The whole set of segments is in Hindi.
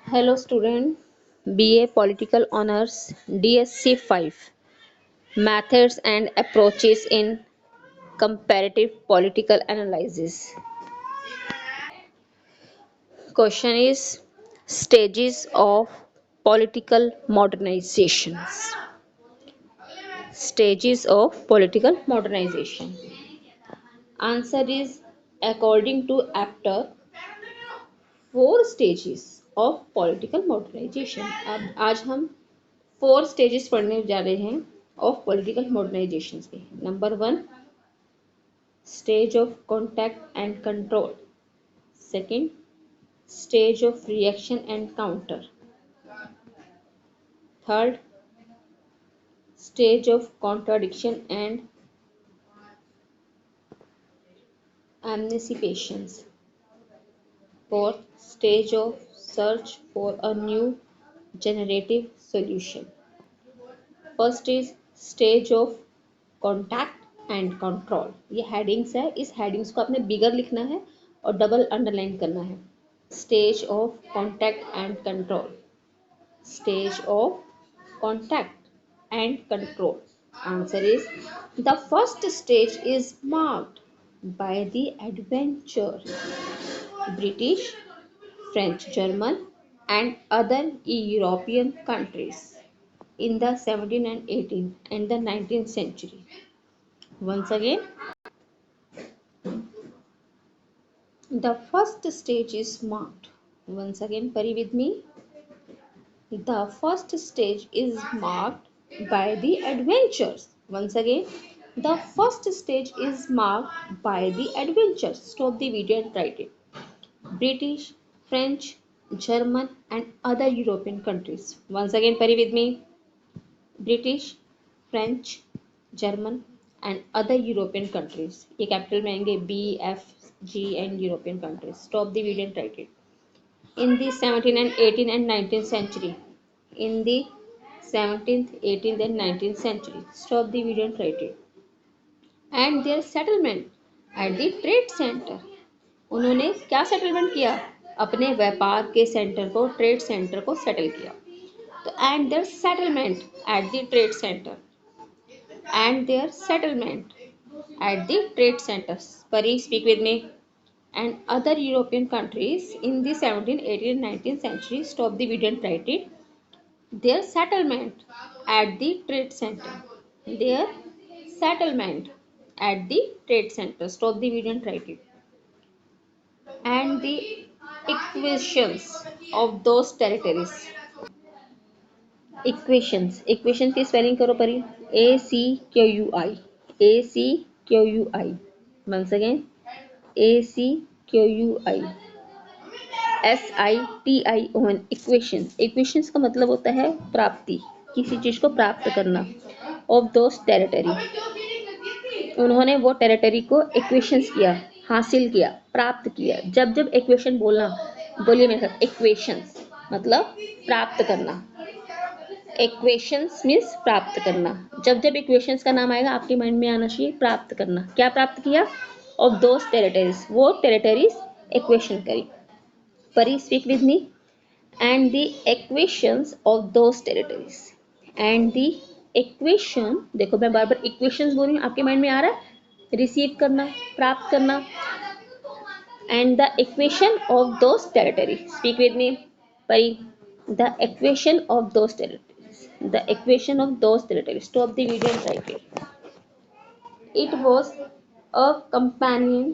Hello student, BA Political Honors DSC 5 Methods and Approaches in Comparative Political Analysis. Question is Stages of Political Modernizations. Stages of Political Modernization. Answer is according to Apter, four stages of political modernization. अब आज हम 4 स्टेजेस पढ़ने जा रहे हैं ऑफ पॉलिटिकल मॉडर्नाइजेशन के. Number 1 stage of contact and control. Second stage of reaction and counter. Third stage of contradiction and emancipations. Fourth stage of search for a new generative solution. First is stage of contact and control. ये हेडिंग्स है, इस हेडिंग्स को आपने बिगर लिखना है और डबल अंडरलाइन करना है. Stage of contact and control. Stage of contact and control. Answer is the first stage is marked by the adventure British, French, German and other European countries in the 17th and 18th and the 19th century. Once again, the first stage is marked. Once again, Pari with me. The first stage is marked by the adventures. Once again, the first stage is marked by the adventures. Stop the video and write it. British, French, German and other European countries. Once again, Pari with me. British, French, German and other European countries. ये कैपिटल में आएंगे B, F, G and European countries. Stop the video and write it. In the 17th and 18th and 19th century. In the 17th, 18th and 19th century. Stop the video and write it. And their settlement at the trade center. उन्होंने क्या सेटलमेंट किया? अपने व्यापार के सेंटर को, ट्रेड सेंटर को सेटल किया. तो and their settlement at the trade centre. And their settlement at the trade centres. Pari speak with me. And other European countries in the 17th, 18th, 19th century. Stop the video and write it. Their settlement at the trade center. Their settlement at the trade center. Stop the video and write it. And the equations of those territories. Equations. Equations की spelling करो परी. ACQUI. ACQUI. Once again. ACQUI. SITION. Equations. Equations का मतलब होता है प्राप्ति, किसी चीज को प्राप्त करना. Of those territory. उन्होंने वो टेरिटरी को इक्वेशंस किया, हासिल किया, प्राप्त किया. जब जब इक्वेशन बोलना, बोलिए मेरे साथ. इक्वेशंस मतलब प्राप्त करना. इक्वेशंस मीन्स प्राप्त करना. जब जब इक्वेशंस का नाम आएगा आपके माइंड में आना चाहिए प्राप्त करना. क्या प्राप्त किया? Of those territories. वो टेरिटरीज इक्वेशन करी. परी speak with me. And the equations of those territories. And the equation. देखो मैं बार बार इक्वेशंस बोल रही हूँ, आपके माइंड में आ रहा है? रिसीव करना, प्राप्त करना. And the equation of those territory. Speak with me. Pari. The equation of those territories. The equation of those territories. Stop the video and write it. It was a companion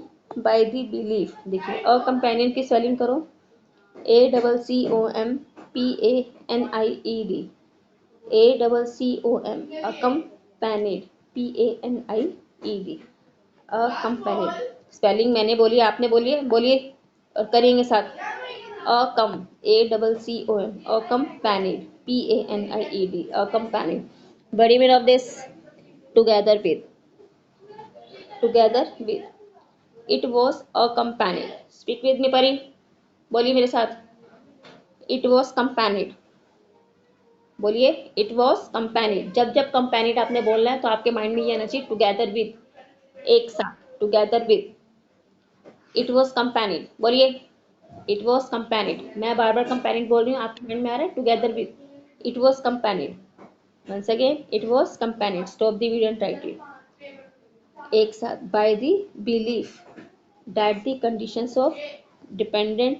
by the belief. देखिए a companion की स्पेलिंग करो. ACCOMPANIED. ACCOM. Accompanied. PANIED. Accompanied. Spelling मैंने बोली, आपने बोलिए, बोलिए और करेंगे साथ. Accom. ACCOM. Accompanied. PANIED. Accompanied. Body meaning of this. Together with. Together with. It was accompanied. Speak with me, Pari. बोलिए मेरे साथ. It was accompanied. बोलिए. It was accompanied. जब जब accompanied आपने बोलना है तो आपके माइंड में ये आना चाहिए together with. एक साथ. Together with. It was accompanied. बोलिए. इट वॉज कंपेनिड, मैं बार बार कंपेनिड बोल रही हूँ, आपके माइंड में आ रहा है together with, it was companied, once again it was companied, stop the video and write it एक साथ, by the belief that the conditions of dependent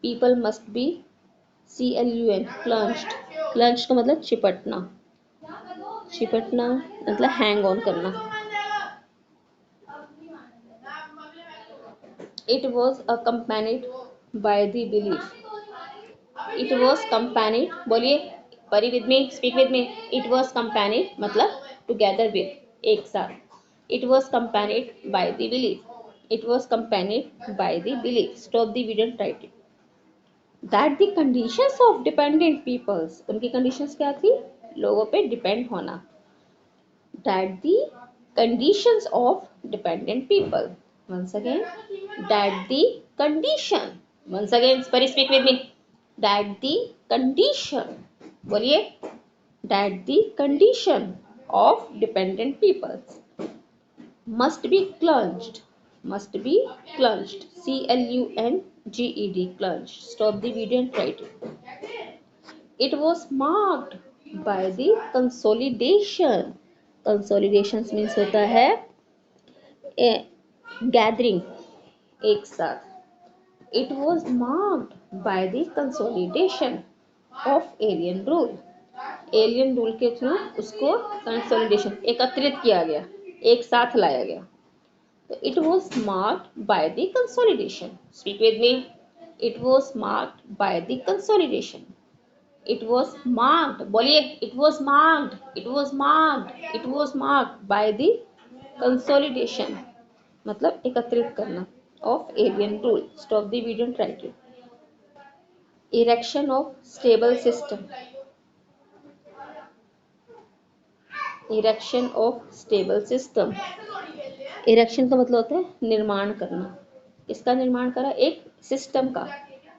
people must be CLUN clinched, clinch का मतलब चिपटना, चिपटना मतलब हैंग ऑन करना। It was accompanied by the belief, it was accompanied, बोलिए, परी with me, speak with me, it was accompanied मतलब together with, एक साथ, it was accompanied by the belief, it was accompanied by the belief, stop the video and write it, that the conditions of dependent peoples, उनकी conditions क्या थी, लोगों पे depend होना, that the conditions of dependent people, once again, that the condition, once again Pari speak with me, that the condition, बोलिए, that the condition of dependent people must be clenched, must be clenched, CLUNGED, clenched, stop the video and write it was marked by the consolidation, consolidation means होता है गैदरिंग, एक साथ, it was marked by the consolidation of alien rule, alien rule के थ्रू उसको consolidation, एकत्रित किया गया, एक साथ लाया गया, तो it was marked by the consolidation, speak with me, it was marked by the consolidation, it was marked, बोलिए, it was marked, it was marked, it was marked by the consolidation मतलब एकत्रित करना of alien rule, stop the video and write it, erection of stable system, erection of stable system, erection का मतलब होता है निर्माण करना, किसका निर्माण करा, एक सिस्टम का,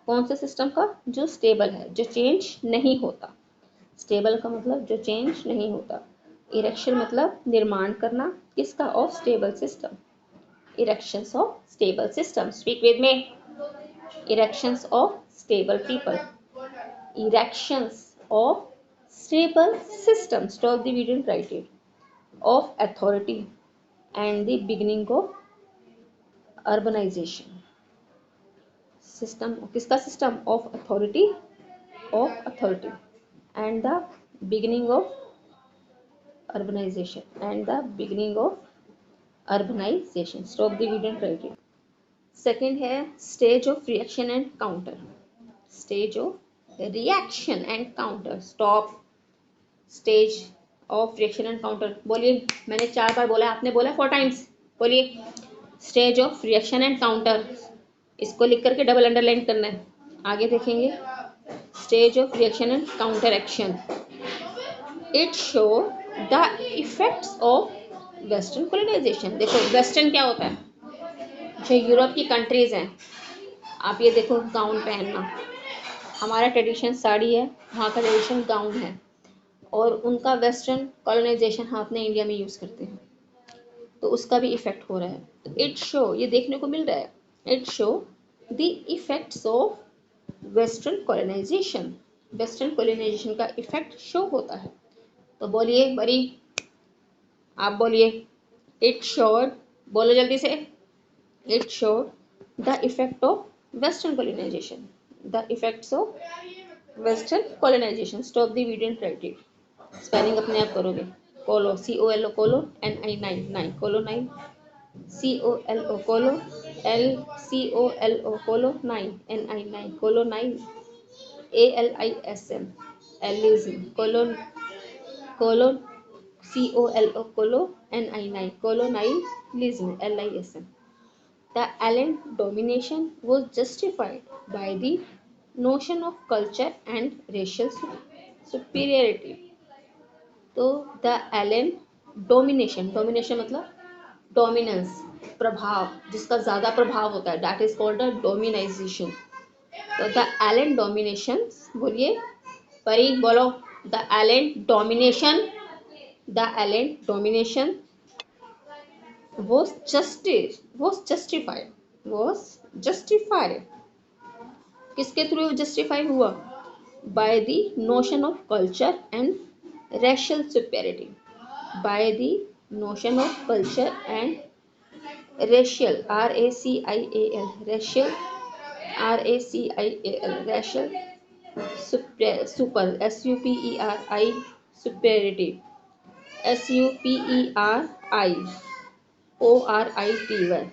कौन से सिस्टम का, जो स्टेबल है, जो चेंज नहीं होता, स्टेबल का मतलब जो चेंज नहीं होता, इरेक्शन मतलब निर्माण करना, किसका, of stable system, erections of stable system, speak with me, erections of stable people, erections of stable system, stop the video and write it, of authority and the beginning of urbanization, system, किसका system, of authority, of authority and the beginning of urbanization, and the beginning of urbanization, stop the video and write it, second है stage of reaction and counter, stage of reaction and counter, stop, stage of reaction and counter, बोलिए, मैंने 4 बार बोला, आपने बोला 4 टाइम्स, बोलिए, stage of reaction and counter, इसको लिख करके डबल अंडरलाइन करना है, आगे देखेंगे, stage of reaction and counter action, it show the effects of western colonization, देखो वेस्टर्न क्या होता है, जो यूरोप की कंट्रीज हैं, आप ये देखो गाउन पहनना, हमारा ट्रेडिशन साड़ी है, वहाँ का ट्रेडिशन गाउन है, और उनका वेस्टर्न कॉलोनाइजेशन हम अपने इंडिया में यूज़ करते हैं, तो उसका भी इफेक्ट हो रहा है, तो इट शो, ये देखने को मिल रहा है, it show the effects of western colonization, western colonization का इफेक्ट शो होता है, तो बोलिए बड़ी, आप बोलिए, इट शोड, बोलो जल्दी से, it showed the effect of western colonization, the effects of western colonization, stop the video and write it, spelling अपने आप करोगे, कोलो COLO कोलो NI 9 कोलो 9 COLO कोलो LCOLO कोलो 9 NI 9 कोलो 9 ALISM एलिज्म कोलो कोलो COLO कोलो NI 9 कोलो 9 लिज्म LISM, the Allen domination was justified by the notion of culture and racial superiority, तो द एलन डोमिनेशन, डोमिनेशन मतलब डोमिनेंस, प्रभाव, जिसका ज़्यादा प्रभाव होता है, that is called a domination, तो द एलन डोमिनेशन, बोलिए परी बोलो, the alien domination, the alien domination was justified, was justified किसके थ्रू जस्टिफाई हुआ? By the notion of culture and racial superiority, by the notion of culture and racial, RACIAL, racial, RACIAL, racial super, SUPERI, superiority, SUPERIORITY.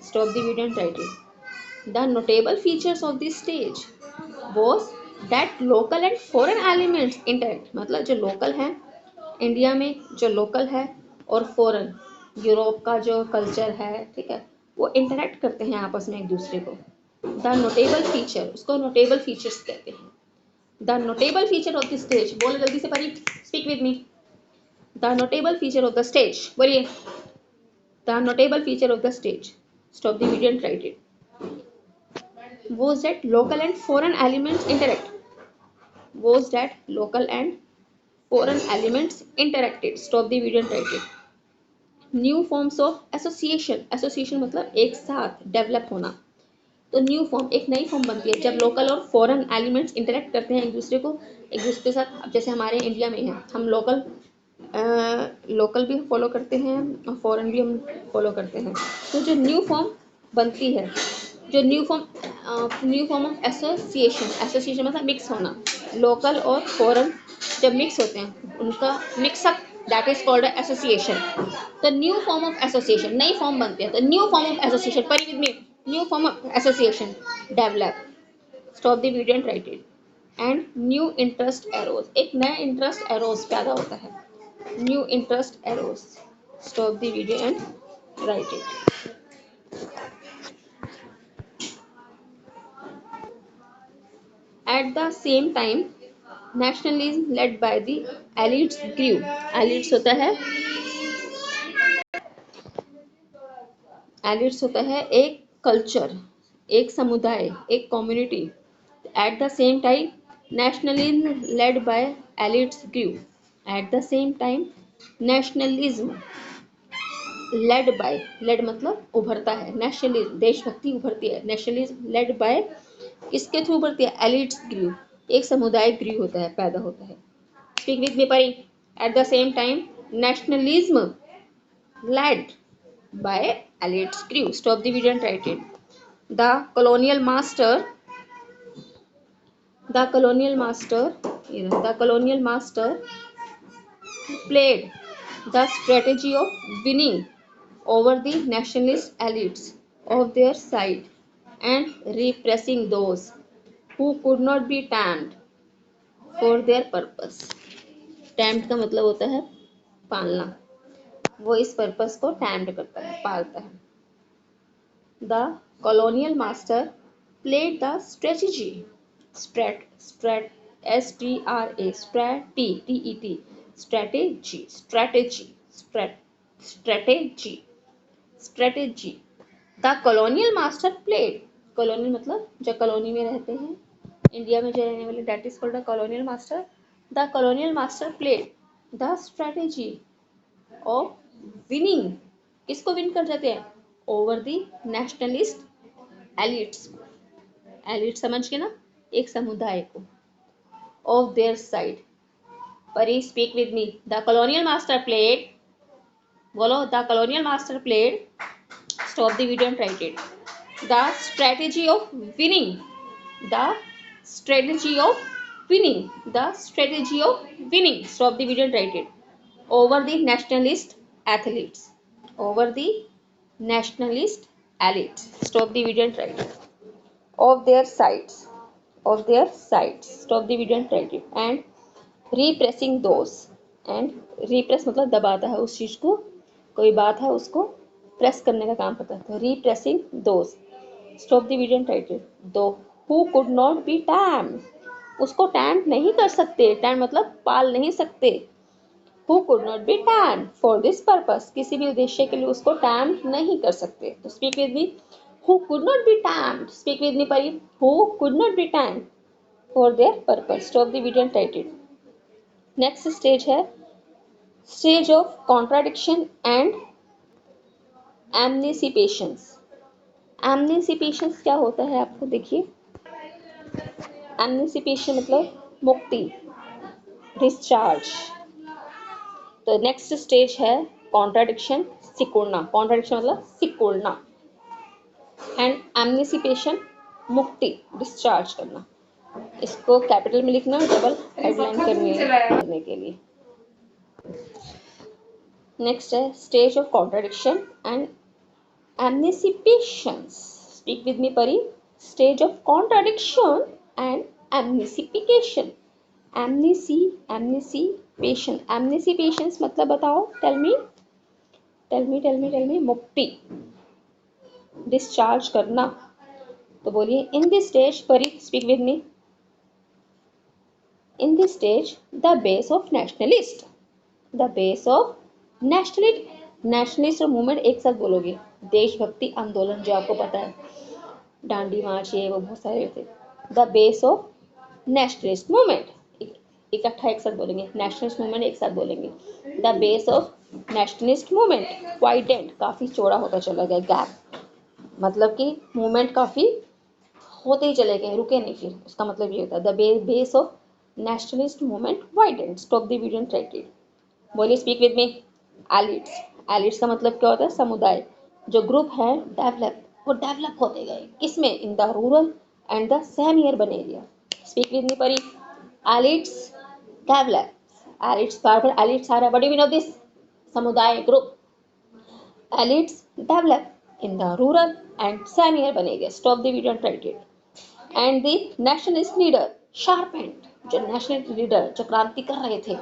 Stop the video and write it. The notable features of this stage was that local and foreign elements interact. मतलब जो लोकल है इंडिया में, जो लोकल है, और फॉरेन यूरोप का जो कल्चर है, ठीक है, वो इंटरेक्ट करते हैं आपस में एक दूसरे को. द नोटेबल फीचर, उसको नोटेबल फीचर्स कहते हैं. The notable feature of the stage, बोलो जल्दी से Pari, speak with me. The notable feature of the stage, बोलिए. The notable feature of the stage, stop the video and write it. Was that local and foreign elements interact? Was that local and foreign elements interacted? Stop the video and write it. New forms of association. Association मतलब एक साथ डेवलप होना. तो न्यू फॉर्म, एक नई फॉर्म बनती है जब लोकल और फॉरेन एलिमेंट्स इंटरेक्ट करते हैं एक दूसरे के साथ. अब जैसे हमारे इंडिया में है, हम लोकल भी फॉलो करते हैं और फॉरेन भी हम फॉलो करते हैं. तो जो न्यू फॉर्म बनती है, जो न्यू फॉर्म ऑफ एसोसिएशन मतलब मिक्स होना. लोकल और फॉरेन जब मिक्स होते हैं उनका mix up, that is called association. तो न्यू फॉर्म ऑफ एसोसिएशन, नई फॉर्म बनती है. तो न्यू फॉर्म ऑफ एसोसिएशन, पढ़ी with me, new form of association develop. Stop the video and write it. And new interest arose, एक नया इंटरेस्ट एरोज पैदा होता है. New interest arose. Stop the video and write it. At the same time, nationalism led by the elites grew. Elites होता है एक कल्चर, एक समुदाय, एक community. At the same time, nationalism led by elites grew. At the same time, nationalism led मतलब उभरता है. नेशनलिज्म देशभक्ति उभरती है. नेशनलिज्म लेड बाय, किसके थ्रू उभरती है? एलिट्स ग्रू, एक समुदाय ग्रू होता है, पैदा होता है. Speak with me Pari. At the same time nationalism led by elites grew. Stop the video and write it. The colonial master played the strategy of winning over the nationalist elites of their side and repressing those who could not be tamed for their purpose. Tamed का मतलब होता है पालना. वो इस पर्पस को टैम्ड करता है, पालता है. The colonial master played the strategy, strategy. The colonial master played, colonial मतलब जो कॉलोनी में रहते हैं, इंडिया में जो रहने वाले, that is called a colonial master. The colonial master played the strategy of winning. किसको विन कर जाते हैं? Over the nationalist elites. Elite समझ के ना, एक समुदाय को. Of their side. Pari, speak with me. The colonial master played, बोलो. The colonial master played, stop the video and write it. The strategy of winning. The strategy of winning. The strategy of winning. Stop the video and write it. Over the nationalist athletes. Over the nationalist elites. Stop the video and write it. Of their sides. Stop the video and write it. And repressing those. And repress मतलब दबाता है उस चीज को, कोई बात है उसको प्रेस करने का काम करता है. तो repressing those. Stop the video and write it. Though who could not be tamed. उसको टैम नहीं कर सकते. टैम मतलब पाल नहीं सकते. Who could not be tamed for this purpose. किसी भी उद्देश्य के लिए उसको टैम नहीं कर सकते. तो speak with me. Who could not be tamed. Speak with me परी. Who could not be tamed for their purpose. Stop the video and write it. Next stage है stage of contradiction and एमनिसिपेशंस. एमनिसिपेशंस क्या होता है आपको देखिए. एमनिसिपेशन मतलब मुक्ति, डिस्चार्ज। तो नेक्स्ट स्टेज है कॉन्ट्राडिक्शन, सिकुड़ना। कॉन्ट्राडिक्शन मतलब सिकुड़ना, एंड एमनिसिपेशन मुक्ति, डिस्चार्ज करना। इसको कैपिटल में लिखना, डबल हेडलाइन करने के लिए। नेक्स्ट है stage of contradiction and emancipations. Speak with me Pari. Stage of contradiction and emancipation. Emancipation, emancipations मतलब बताओ, टेल मी मुक्ति, डिस्चार्ज करना। तो बोलिए in this stage, Pari speak with me. In this stage the base of nationalist, the base of nationalist movement, एक साथ बोलोगे, देशभक्ति आंदोलन जो आपको पता है, डांडी मार्च, ये वो बहुत सारे थे। The base of nationalist movement, इकट्ठा एक साथ बोलेंगे, नेशनलिस्ट मूवमेंट एक साथ बोलेंगे। The base of nationalist movement widened, काफी चौड़ा होता चला गया, गैप मतलब कि मूवमेंट काफी होते ही चले गए, रुके नहीं फिर, उसका मतलब ये होता है the base of nationalist movement widened. Stop the video and try it. बोलिए speak with me. Elites, elites का मतलब क्या होता है, समुदाय। जो ग्रुप है डेवलप, वो डेवलप होते गए, किसमें, in the rural and the semi urban area. Speak with me परी। एलिट्स डेवलप, एलिट्स, बार बार एलिट्स आ रहा है, what do you mean of this, समुदाय, group. Elites develop in the rural and semi-urban areas. Stop the video and try it. And the nationalist leader sharpened, जो nationalist leader जो क्रांति कर रहे थे,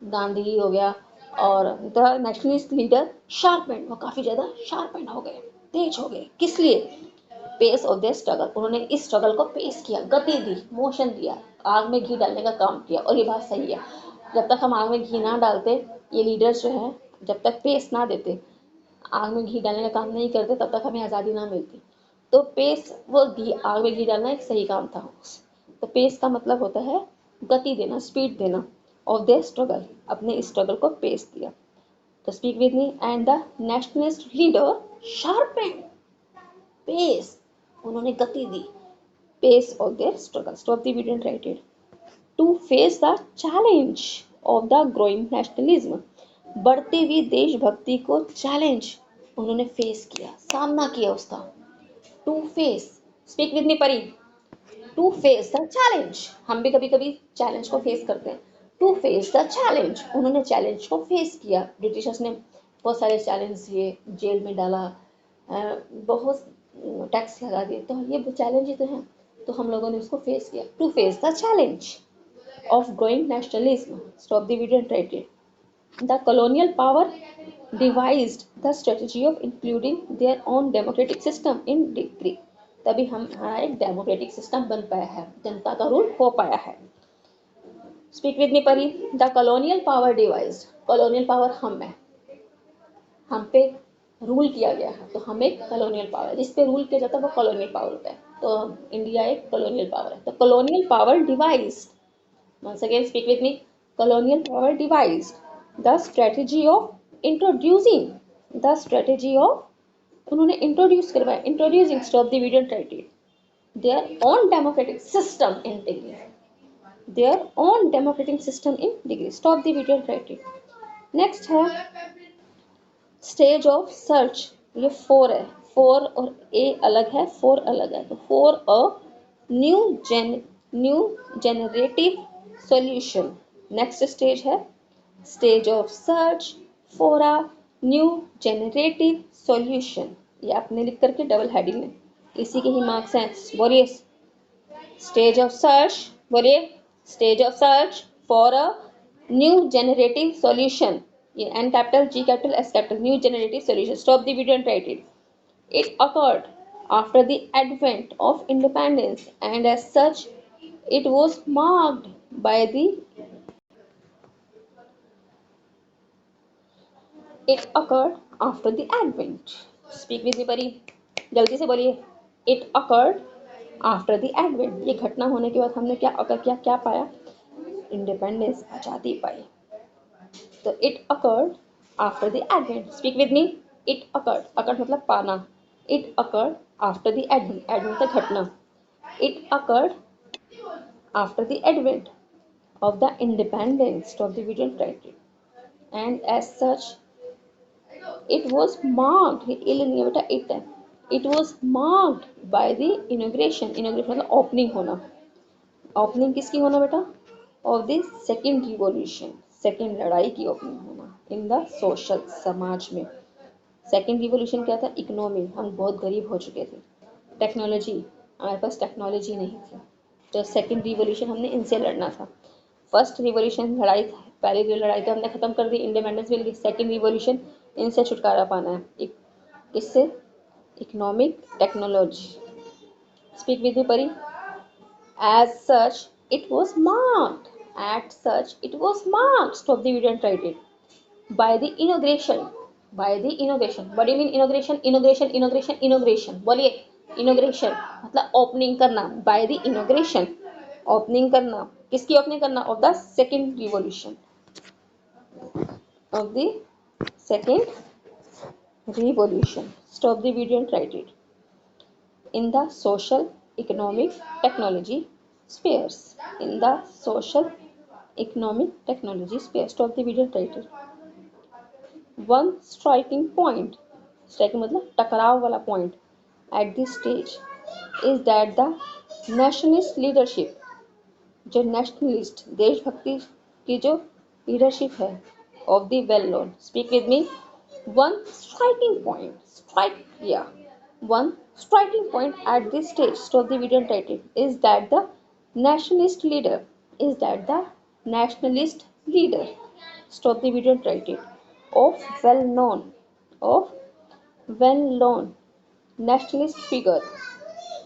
गांधी हो गया, और द नेशनलिस्ट लीडर शार्पेंड, वो काफी ज्यादा शार्पेंड हो गए, तेज हो गए, किस लिए, पेस ऑफ द स्ट्रगल, उन्होंने इस स्ट्रगल को पेश किया, गति दी, मोशन दिया, आग में घी डालने का काम किया। और ये बात सही है, जब तक हम आग में घी ना डालते, ये लीडर्स जो है जब तक पेस ना देते, आग में घी डालने का काम नहीं करते, तब तक हमें आज़ादी ना मिलती। तो पेस, वो घी, आग में घी डालना एक सही काम था। तो पेस का मतलब होता है गति देना, स्पीड देना, ऑफ द स्ट्रगल, अपने स्ट्रगल को पेस दिया। तो speak with me. And the nationalist leader sharpened, pace, उन्होंने गति दी, pace of the struggle. Stop the video and write it. To face the challenge of the growing nationalism, बढ़ती हुई देशभक्ति को चैलेंज उन्होंने फेस किया, सामना किया उसका। To face, speak with me Pari. To face the challenge, हम भी कभी कभी चैलेंज को फेस करते हैं। टू फेस द चैलेंज, उन्होंने चैलेंज को फेस किया। ब्रिटिशर्स ने बहुत सारे चैलेंज दिए, जेल में डाला, बहुत टैक्स लगा दिए, तो ये चैलेंज ही तो है, तो हम लोगों ने उसको फेस किया। To face the challenge of growing nationalism. Stop the video and write it. The colonial power devised the strategy of including their own democratic system in degree. तभी हमारा एक डेमोक्रेटिक सिस्टम बन पाया है, जनता का रूल हो पाया है। Speak with me Pari. The colonial power devised, colonial power हम पे रूल किया गया है, तो हम एक कॉलोनियल पावर है, जिस पे रूल किया जाता है वो कॉलोनियल पावर होता है। तो इंडिया एक कॉलोनियल पावर है। तो colonial power devised, once again speak with me, colonial power devised the strategy of introducing, the strategy of उन्होंने इंट्रोड्यूस करवाया, introducing, stop the video try it, their own democratic system in degree, their own democratic system in degree. Stop the video and try it. Next है स्टेज ऑफ सर्च, ये फोर है, फोर और ए अलग है, फोर अलग है, तो for a new generative solution. Next stage है stage of search for a new generative solution. ये आपने लिख करके डबल हेडिंग में, इसी के ही मार्क्स हैं। बोलिए स्टेज ऑफ सर्च, बोलिए stage of search for a new generative solution. ये N capital, G capital, S capital, new generative solution. Stop the video and write it. It occurred after the advent of independence, and as such, it was marked by the. It occurred after the advent. Speak with me, परी, जल्दी से बोलिए। It occurred after the advent. ये घटना होने के बाद हमने क्या occur किया, क्या पाया, इंडिपेंडेंस, आज़ादी पाई। तो it occurred after the advent. Speak with me. It occurred. Occurred मतलब पाना. It occurred after the advent. Advent मतलब घटना. It occurred after the advent of the independence, stop the video and write it. And as such, it was marked, इल नहीं है बेटा, it was marked by the inauguration, मतलब ओपनिंग होना, ओपनिंग किसकी होना बेटा, of the second revolution, second लड़ाई की ओपनिंग होना इन द सोशल, समाज में। सेकेंड रिवॉल्यूशन क्या था, इकोनॉमी, हम बहुत गरीब हो चुके थे, टेक्नोलॉजी, हमारे पास टेक्नोलॉजी नहीं थी, तो सेकेंड रिवॉल्यूशन हमने इनसे लड़ना था। फर्स्ट रिवॉल्यूशन लड़ाई, पहली लड़ाई तो हमने खत्म कर दी, इंडिपेंडेंस मिल गई, सेकेंड रिवॉल्यूशन इनसे छुटकारा पाना है, किससे, economic technology. Speak with me परी। As such, it was marked. At such, it was marked. Stop the video and write it. By the inauguration. By the inauguration. What do you mean inauguration? Inauguration, inauguration, inauguration. बोलिए, inauguration मतलब opening करना. By the inauguration. Opening करना. किसकी opening करना? Of the second revolution. Of the second revolution. Stop the video and write it. In the social, economic, technology spheres. In the social, economic, technology spheres. Stop the video title. One striking point, striking मतलब टकराव वाला point at this stage is that the nationalist leadership, जो nationalist देशभक्ति की जो leadership है, of the well known, speak with me, one striking point, strike, yeah, one striking point at this stage, stop the video and title, is that the nationalist leader, is that the nationalist leader, stop the video and write it, of well known, of well known nationalist figure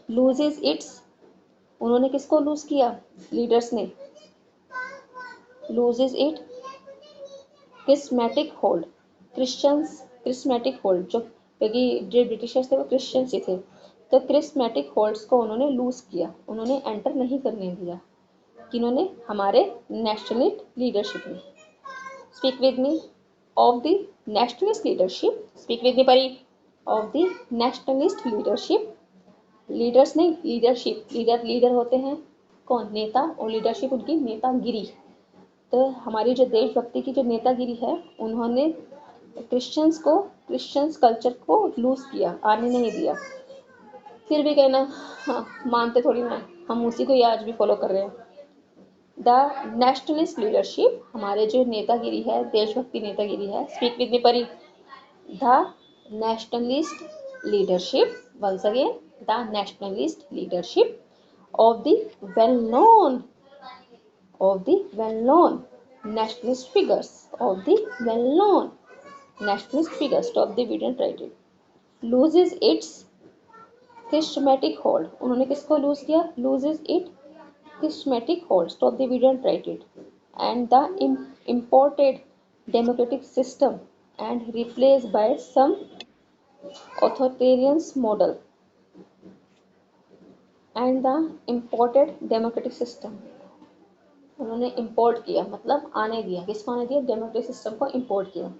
loses its, उन्होंने किसको लूज किया, लीडर्स ने, loses it charismatic hold, charismatic hold, जो ब्रिटिशर्स थे वो क्रिश्चियंस ही थे, तो क्रिस्मेटिक होल्ड्स को उन्होंने लूज किया, उन्होंने एंटर नहीं करने दिया, किन्होंने, हमारे नेशनलिस्ट लीडरशिप में। Speak with me, of the nationalist leadership, speak with me Pari, of the nationalist leadership, leaders नहीं, लीडरशिप, लीडर होते हैं कौन, नेता, और लीडरशिप उनकी नेतागिरी, तो हमारी जो देशभक्ति की जो नेतागिरी है, उन्होंने क्रिश्चियंस कल्चर को लूज किया, आने नहीं दिया। फिर भी कहना, हाँ मानते थोड़ी ना, हम उसी को ही आज भी फॉलो कर रहे हैं। द नेशनलिस्ट लीडरशिप, हमारे जो नेतागिरी है, देशभक्ति नेतागिरी है, speak with me Pari, the nationalist leadership, once again, the nationalist leadership of the well-known, of the well-known nationalist figures, of the well-known nationalist figures, stop the video and write it, loses its charismatic hold, उन्होंने किसको लूज किया, loses it charismatic hold, stop the video and write it, and the imported democratic system and replaced by some authoritarian model, and the imported democratic system, उन्होंने इंपोर्ट किया, मतलब आने दिया, किसको आने दिया, डेमोक्रेटिक सिस्टम को इंपोर्ट किया,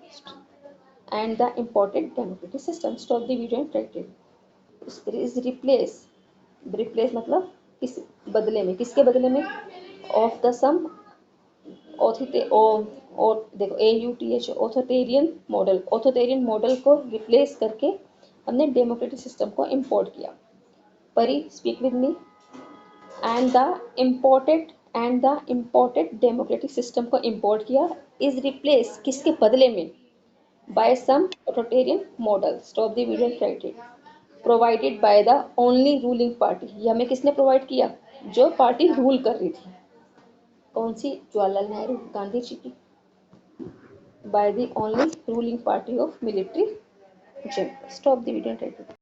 and the imported democratic system, stop the video and write it, is replace, replace मतलब किस बदले में, किसके बदले में, ऑफ द सम और देखो AUTH, authoritarian model, authoritarian model को रिप्लेस करके हमने डेमोक्रेटिक सिस्टम को इंपोर्ट किया। Pari, speak with me, and the imported democratic system को इम्पोर्ट किया, इज रिप्लेस किसके बदले में, by some authoritarian model, stop the video and write it, provided by the only ruling party, ये हमें किसने प्रोवाइड किया, जो पार्टी रूल कर रही थी, कौन सी, जवाहरलाल नेहरू, गांधी जी की, bye the only ruling party of military general, stop the video and write it.